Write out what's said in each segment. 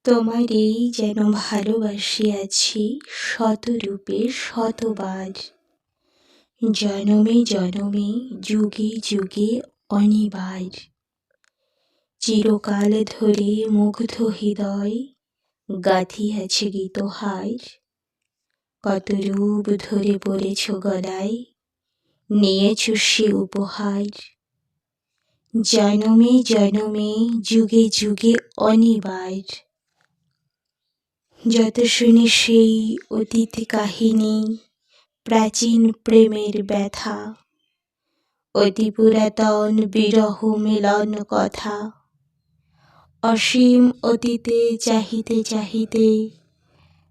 তোমারেই যেন ভালোবাসিয়াছি শতরূপে শতবার, জনমে জনমে যুগে যুগে অনিবার। চিরকাল ধরে মুগ্ধ হৃদয় গাঁথিয়াছে গীতহার, কত রূপ ধরে পড়েছ গলায়, নিয়েছ সে উপহার। জনমে জনমে যুগে যুগে অনিবার। যত শুনি সেই অতীত কাহিনী, প্রাচীন প্রেমের ব্যথা, অতি পুরাতন বিরহ মিলন কথা। অসীম অতীতে চাহিতে চাহিতে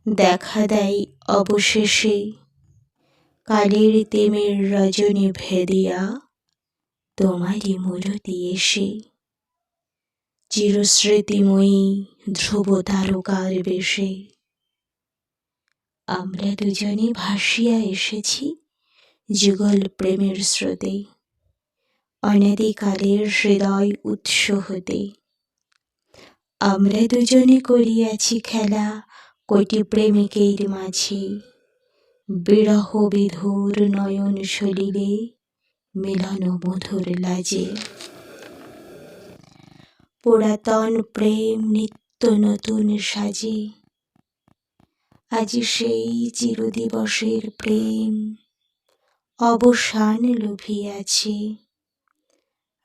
দেখা দেয় অবশেষে, কালের তেমের রজনী ভেদিয়া তোমারই মূরতি এসে। চিরস্মৃতিময়ী ধ্রুব তারকার বেশে আমরা দুজনে ভাসিয়া এসেছি যুগল প্রেমের স্রোতে, অনাদিকালের হৃদয় উৎস হতে। আমরা দুজনে করিয়াছি খেলা কোটি প্রেমিকের মাঝে, বিরহ বিধুর নয়ন সলিলে মিলন মধুর লাজে। পুরাতন প্রেম নিত্য নতুন সাজে, আজি সেই চিরদিবসের প্রেম অবসান লভিয়াছে।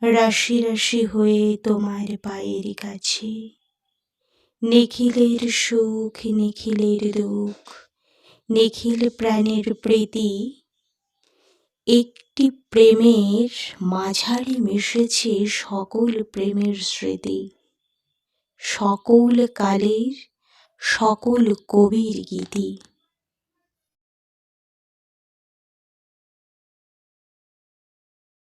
রাশি রাশি হয়ে তোমার পায়ের কাছে, নিখিলের সুখ নিখিলের দুঃখ, নিখিল প্রাণের প্রীতি। একটি প্রেমের মাঝারে মিশেছে সকল প্রেমের স্মৃতি, সকল কালের সকল কবির গীতি।